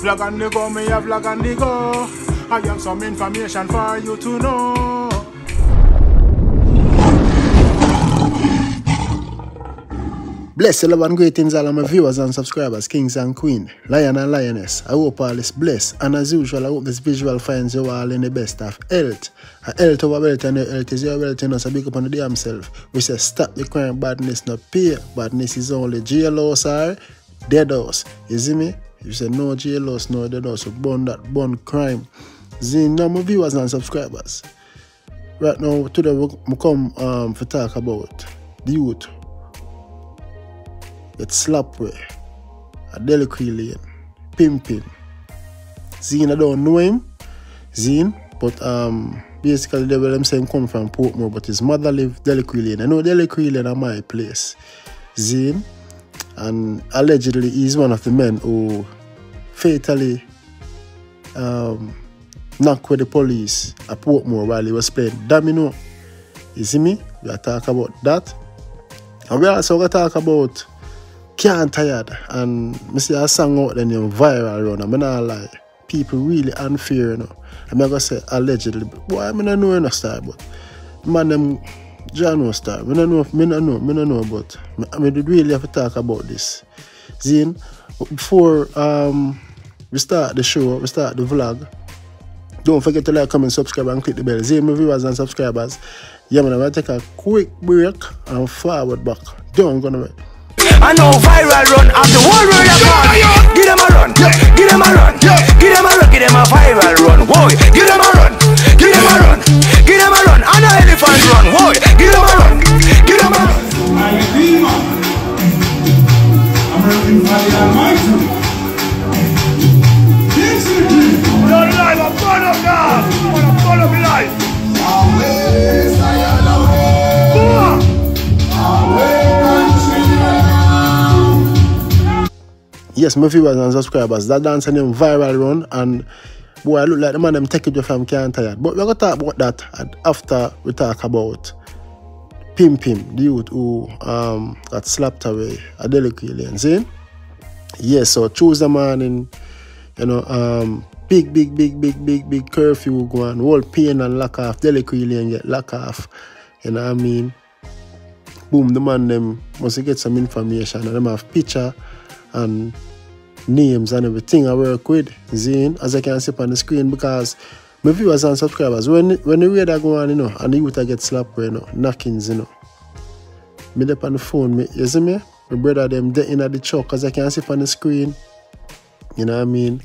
Vlog on the go, me a vlog on the go. I have some information for you to know. Bless the love and greetings all of my viewers and subscribers, kings and queens, lion and lioness. I hope all is blessed, and as usual, I hope this visual finds you all in the best of health. Health over wealth, and your health is your wealth, you know, so big up on the damn self. We say stop the crime, badness no pay. Badness is only jailhouse or dead house. You see me? You say no jailhouse, no dead house, so burn that, burn crime. See, now my viewers and subscribers. Right now, today we come to talk about the youth. Get slapped with a delicacy lane, pimping. Zine, I don't know him, Zine, but basically they will say him come from Portmore, but his mother live delicacy lane. I know delicacy lane at my place, Zine, and allegedly he's one of the men who fatally knocked with the police at Portmore while he was playing domino. You see me? We are talking about that, and we also going to talk about Can't Tired, and I see a song out there named Viral Run. I'm not lie, people really unfair, you know. I'm not gonna say allegedly, boy, I don't know no star, but man, them John no star. I don't know, but I really have to talk about this. Zine, before we start the show, we start the vlog, don't forget to like, comment, subscribe, and click the bell. Zine, my viewers and subscribers, yeah, man, I'm gonna take a quick break and forward back. Don't go nowhere. I know viral run of the whole world apart. Give them a run, give them a run, give them a run, give them a viral run. Whoa, give them a run, give them a run, give them a run. I know elephant run. Whoa, give them a run, give them a run. I'm working for the Almighty. Don't lie, I'm born of God. I'm born of life. Always, Cyaan, always. Yes, my viewers and subscribers, that dance named Viral Run, and boy, I look like the man them take it from Can't Tired. But we're going to talk about that after we talk about Pim, the youth who got slapped away at Delicacy Lane. See? Yes, so Tuesday morning, you know, big curfew go on, whole pain and lock off, Delicacy Lane get lock off. You know what I mean? Boom, the man them must get some information, and them have picture and names and everything I work with, Zine, as I can see on the screen, because my viewers and subscribers, when the radar go on, you know, and the youth get slapped, you know, knockings, you know, me up on the phone, you see me? My brother them there in the truck, as I can see on the screen, you know what I mean?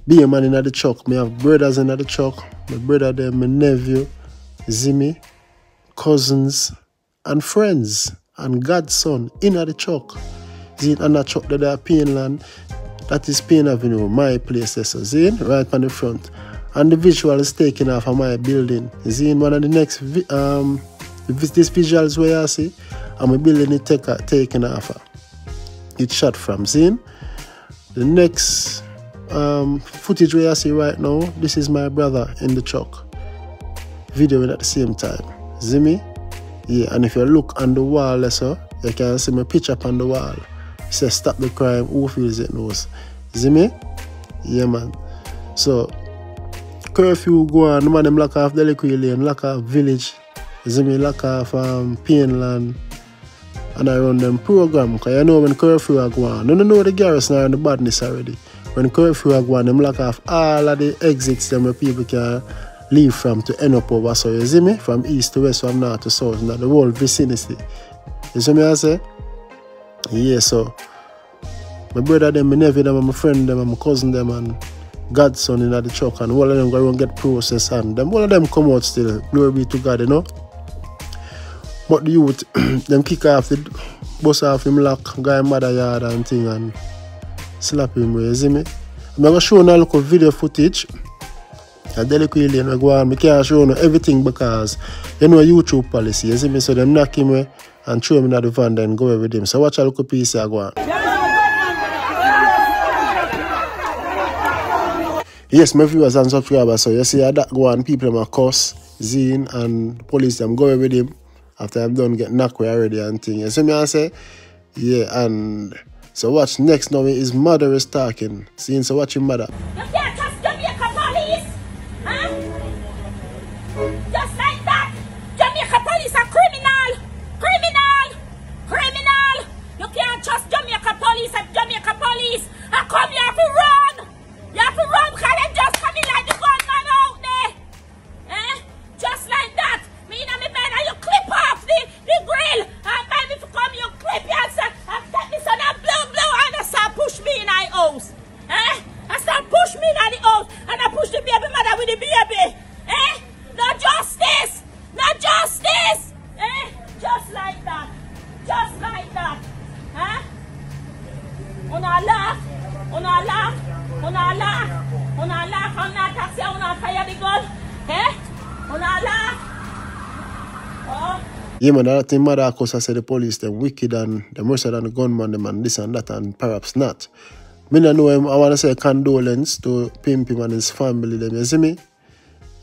Be a man in the truck, me have brothers in the truck, my brother them, my nephew, see me, cousins, and friends, and godson in the truck. Zine, and that truck that are P0l, that is P Avenue, my place, so Zine, right on the front. And the visual is taken off of my building. Zine, one of the next, this visuals where you see, and my building is taken off. It's shot from Zine. The next footage where you see right now, this is my brother in the truck, videoing at the same time. See me? Yeah, and if you look on the wall, so you can see my picture up on the wall. It says stop the crime, who feels it knows. See me? Yeah, man. So, curfew go on, the man them lock off Delicacy Lane, lock off village, see me, lock off P0l, and I run them program. Because you know when curfew are go on, you don't know the garrison are in the badness already. When curfew are go on, them lock off all of the exits them where people can leave from to end up over, so you see me? From east to west, from north to south, in the whole vicinity. You see me I say? Yeah, so my brother them, my nephew them, and my friend them, and my cousin them, and godson in the truck, and all of them go and get processed, and them, all of them come out still. Glory be to God, you know. But the youth, them kick off the bus off him lock, guy mother yard and thing, and slap him, you see me? I'm going to show you a little video footage. At Delicacy Lane, I go on, I can't show you everything because you know YouTube policy, you see me? So them knock him and throw him in the van and go with him. So watch a little piece I go on. Yes, my viewers and subscribers, so you see that go on, people them a cuss, Zine and police them go with him after I'm done get knocked away already and thing. You see me I say? Yeah, and So watch next now his mother is talking. Seeing, so watch your mother. You can't trust Jamaica police, huh? Just like that. Jamaica police are criminal. You can't trust Jamaica police and Jamaica police. I come here to run. You have to run because they just coming like the gunman out there. Eh? Just like that. Me and me man, and you clip off the grill. And maybe to come you clip your son and take this on a blow and I start push me in my house. Eh? I start push me in the house and I push the baby mother with the baby. Eh? No justice. No justice. Eh? Just like that. Just like that. Huh? Una laugh, on that taxi, una fire the gun. Eh? Una laugh. Oh. Yeah, man, that thing mother, because I said the police, them wicked and them worse than the gunman, them and this and that, and perhaps not. Me don't know him, I want to say condolence to P0l and his family, them, you see me?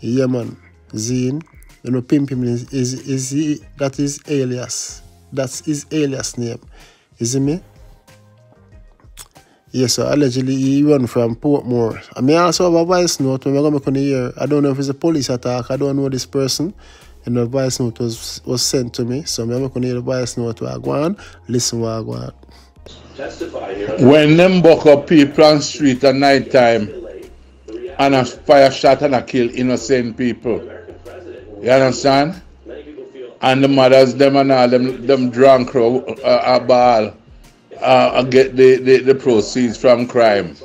Yeah, man, Zine, you know, P0l is that is alias. That's his alias name. You see me? Yes, so allegedly he run from Portmore. I mean, I also have a voice note when we're going to hear. I don't know if it's a police attack. I don't know this person. And the voice note was sent to me. So I'm going to hear the voice note where I go on. Listen where I go on. When them buck up people on the street at night time and a fire shot and a kill innocent people. You understand? And the mothers, them and all, them drunk a ball get the proceeds from crime.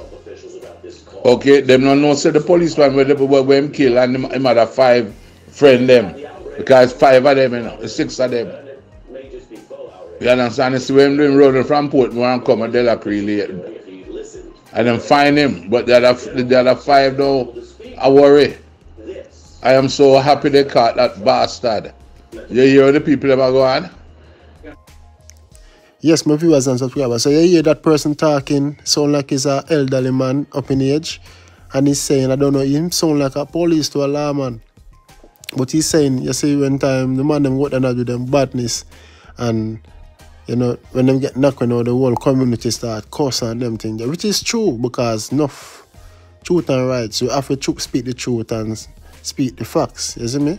Okay, them don't know, say the policeman where him kill and the mother 5 friend them. Because 5 of them, you know, 6 of them. You understand? You see when them running from Portmore and come and Delacree late. And then find him. But the other 5 though, I worry. I am so happy they caught that bastard. You hear the people that are going? Yes, my viewers and subscribers. So you hear that person talking, sound like he's an elderly man up in age. And he's saying, I don't know, him sound like a police to a lawman. But he's saying, you see, when time the man them go and do them badness. And, you know, when them get knocked, you know, the whole community start cursing and them things. Which is true, because enough truth and rights. You have to speak the truth and speak the facts. You see me?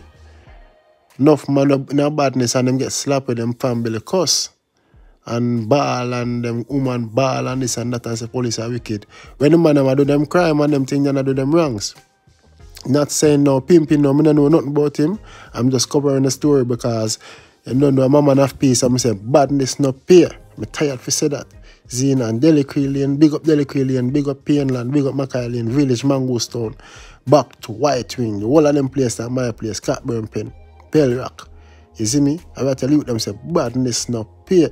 Enough man in a badness and them get slapped with them family cuss. And ball and them woman ball and this and that and say police are wicked. When the man them do them crime and them things and do them wrongs. Not saying no P0l, no, I don't know nothing about him. I'm just covering the story because you don't know a man of peace. I'm saying badness not pay. I'm tired to say that. Zine and Delacree Lane, big up Delacree Lane, big up P0l, big up Mackay Lane, Village, Mangostown, back to White Wing, the whole of them places at my place, Catburn Pen, P0l Rock. You see me? I got to tell you them say badness not pay.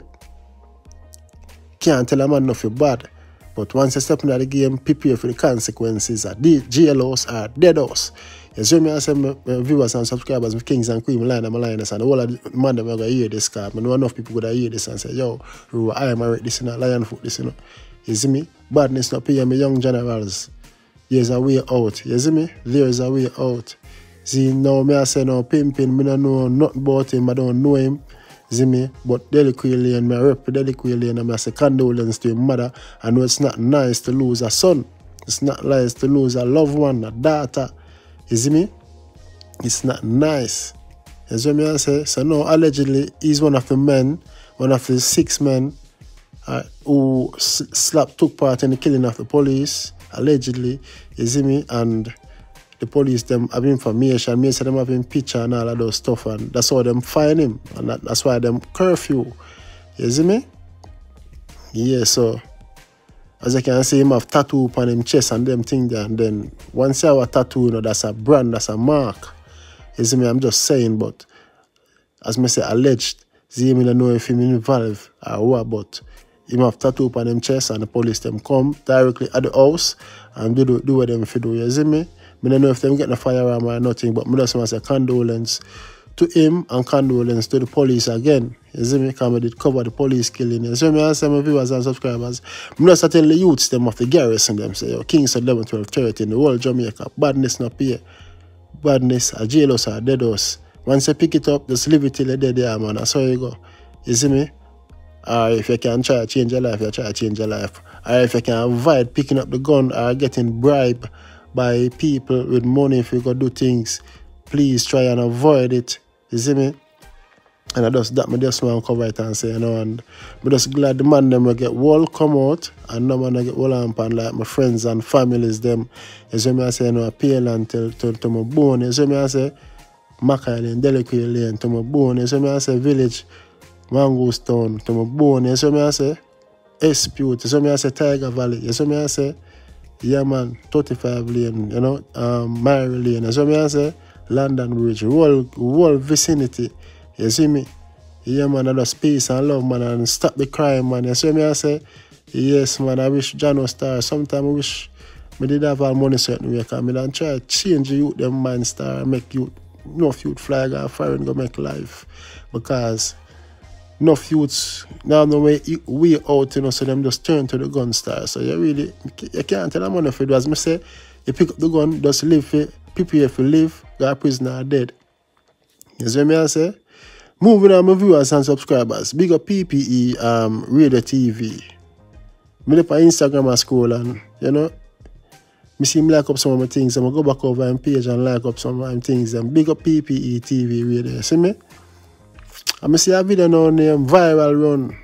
Can't tell a man nothing bad. But once you step into the game, prepare for the consequences of jail house or dead house. You see me, I say my viewers and subscribers, my kings and queens, my lioness, and the whole of the man that are going to hear this car. I know enough people going to hear this and say, yo, I am already this, you know, lion foot this, you know. You see me? Badness not pay me young generals. There's a way out. You see me? There's a way out. See, now me I say no P0l, me don't know nothing about him, I don't know him. See me? But Delacree Lane, I rep Delacree Lane, and I say condolence to his mother. I know it's not nice to lose a son. It's not nice to lose a loved one, a daughter. You see me? It's not nice. You see me I say? So now allegedly he's one of the men, one of the 6 men who took part in the killing of the police, allegedly. You see me? And the police them have information, me say them having picture and all of those stuff, and that's how them find him, and that's why them curfew. You see me? Yeah, so as you can see, him have tattoo on him chest and them thing there, and then once you have a tattoo, you know, that's a brand, that's a mark. You see me? I'm just saying, but as me say, alleged, see me don't know if him involved or what, but him have tattoo on him chest, and the police them come directly at the house and do what them fi do. You see me? I don't know if them get a firearm or nothing, but I just want to say condolence to him and condolence to the police again. You see me? Because I did cover the police killing. You see me? I say my viewers and subscribers, I just tell the youths them of the garrison them say, yo, Kings 11, 12, 13, the whole Jamaica, badness not pay. Badness, a jail house or dead house. Once you pick it up, just leave it till you're dead there, man. That's how you go. You see me? or if you can try to change your life, you try to change your life. Or if you can avoid picking up the gun or getting bribed by people with money if you go do things, please try and avoid it. You see me? And I just want to cover it and say, you know, and I'm just glad the man them will get all come out and no man will get all up and like my friends and families them. You see me I say, you know, P0l until to my bone. You see me I say, Maca Lane, Deliquy Lane to my bone. You see me I say, Village, Mangostown to my bone. You see me I say, Espute. You see me I say, Tiger Valley. You see me I say, yeah man, 35 Lane, you know, Mary Lane. You see me I say, London Bridge, whole vicinity. You see me? Yeah, man, I just peace and love, man, and stop the crime, man. You see me? I say, yes, man, I wish Jano Star. Sometimes I wish I did have all money certain way, because I don't try to change the youth, them mind star, and make youth, enough youth fly out foreign go make life. Because enough youths, now no way out, you know, so them just turn to the gun star. So you can't tell them money if it was. I say, you pick up the gun, just live for, prepare for live, got a prisoner dead. You see me? I say? Moving on my viewers and subscribers, big up PPE Radio TV. Me up on Instagram and scroll and, you know, me see him like up some of my things. I'm going to go back over my page and like up some of my things. And big up PPE TV Radio, see me? And I see a video now named Viral Run,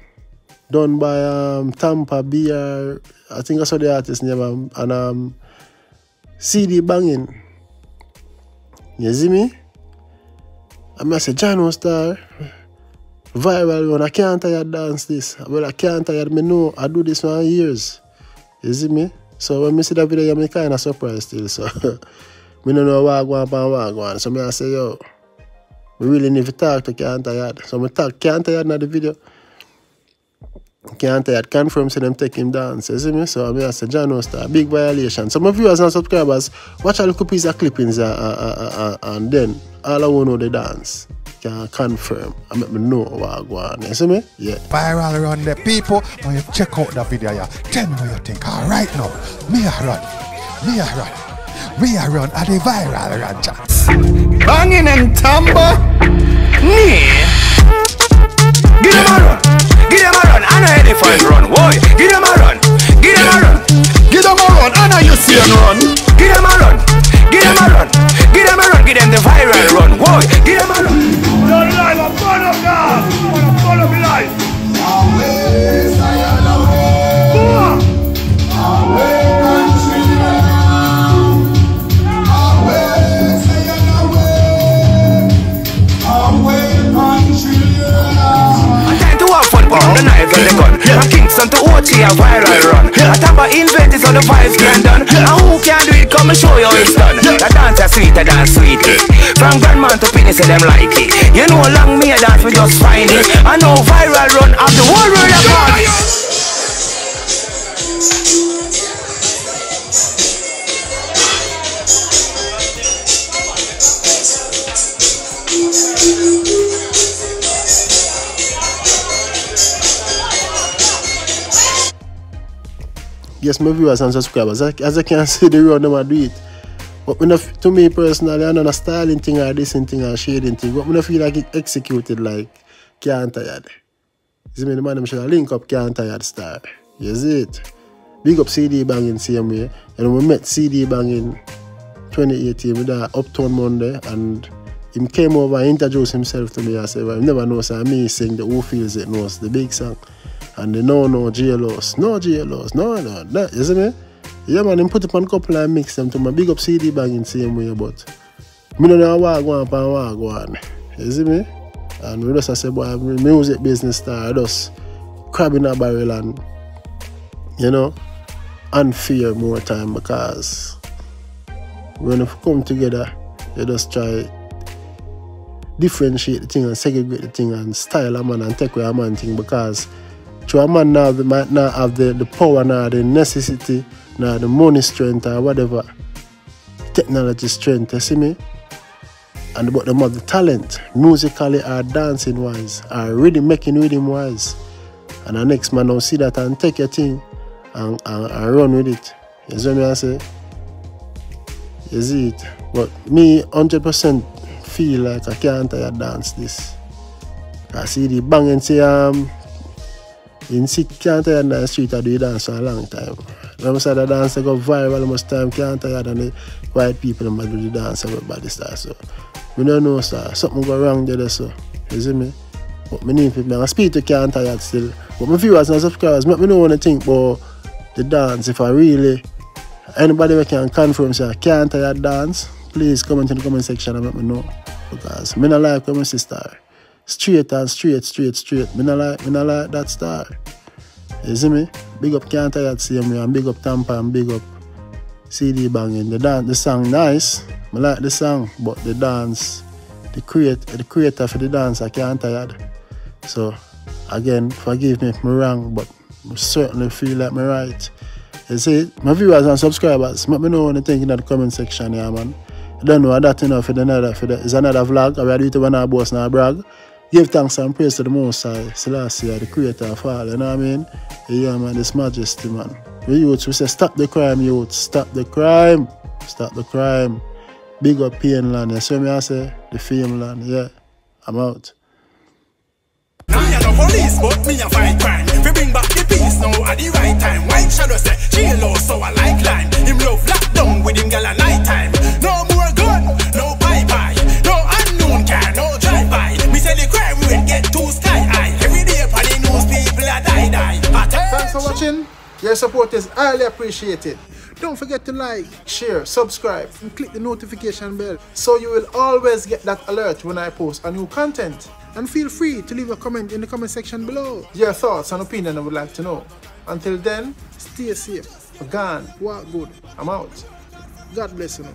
done by Tampa BR, I think I saw the artist name, and CD Banging. You see me? I say, Jano Star, Viral Run, I can't tire dance this. Well, I can't tire, me know, I do this for years. You see me? So when I see that video, I'm kind of surprised still. So, I don't know what I go on. So I say, yo, we really need to talk to Can't Tire. So I talk Can't Tire in the video. Can't Tire confirm say them take him dance. You see me? So I say, Jano Star, big violation. So my viewers and subscribers, watch a little piece of clippings and then all I want to know the dance. Can confirm. I make me know what I go on. You see me? Yeah. Viral Run the people. When you check out the video, yeah, tell me what you think. All right now, me a run at the Viral Run chats. Banging and tumble. Yeah. Give them a run. Give them a run. And a elephant run. Boy, give them a run. Give them a run. Give them a run. And a you see a run. Give them a run. Give them a run. Give them a run. Give them the viral run. Boy, give them a run. You're alive, I'm born of God. I'm born of life. Away, Cyaan, away. Away, country. Away, Cyaan, away. Away, country. Time to have fun, pound the knife and the gun. From Kingston to OT, a viral run. A Tampa invent is on the 5 grand done. And who can do it? Come and show you how it's done. The dance is sweeter than sweetly. From grandman to penny, say them like it. You know, long me a dance, we just find it. I know viral run of the whole world upon. Yes, my viewers and subscribers, as I can see the road them I do it. But to me personally, I'm not a styling thing or this thing or shading thing. But I don't feel like it executed like Can't Tire. You see me, the man them should link up Can't Tire star. You see it? Big up CD Banging same way. And we met CD Banging 2018 with that Uptown Monday, and he came over and introduced himself to me. I said, well, I never know, so me sing the Who Feels It knows the big song. And they no GLOs. No GLOs. No. You see me? Yeah, man, him put up on a couple and mix them to my big up CD Banging same way, but I don't know what I go on and what I go on. You see me? And we just say, boy, music business star, just crab in a barrel and, you know, unfair more time, because when you come together, you just try differentiate the thing and segregate the thing and style a man and take away a man thing, because to a man now they might not have the power, now the necessity, now the money strength or whatever, technology strength, you see me? And but them have the talent, musically or dancing wise, or rhythm making rhythm wise. And the next man now see that and take your thing and run with it. You see me I say? You see it? But me 100% feel like I can't tire dance this. I see the banging say In sick can't tired in the street I do dance for a long time. Remember say the dance go viral most time can't tired and the white people might do the dance everybody start so. We don't know sir, something go wrong there so. You see me? But me need people I speak to can't tired still. But my viewers and subscribers make me know what I think about the dance. If I really anybody that can confirm say I can't tired dance, please comment in the comment section and let me know. Because me not like when my sister. Straight and straight. Me not like that star. You see me? Big up Can't Tired same way and big up Tampa and big up CD Banging. The song nice. I like the song, but the dance, the creator for the dance I Can't Tired. So again, forgive me if I'm wrong, but I certainly feel like I'm right. You see, my viewers and subscribers, let me know what you think in the comment section, yeah man. I don't know that enough for it's another vlog. I will do it when I boss and I brag. Give thanks and praise to the Most High, Selassie, the creator of all, you know what I mean? Yeah man, this majesty man. The youths, we say stop the crime, youths, stop the crime. Stop the crime. Big up P0l, you see me I say? The P0l, yeah. I'm out. Me a no police, but me a fight crime. We bring back the peace now at the right time. White shadow say, P0l so I like lime. Him love lockdown with him gal at night time. No more gun, no bye-bye. No unknown car, no drive-by. Me say the crime rate get too sky high. Every day upon the news people are die. Thanks for watching. Your support is highly appreciated. Don't forget to like, share, subscribe, and click the notification bell so you will always get that alert when I post a new content. And feel free to leave a comment in the comment section below. Your thoughts and opinion I would like to know. Until then, stay safe. Gone. Walk good. I'm out. God bless you.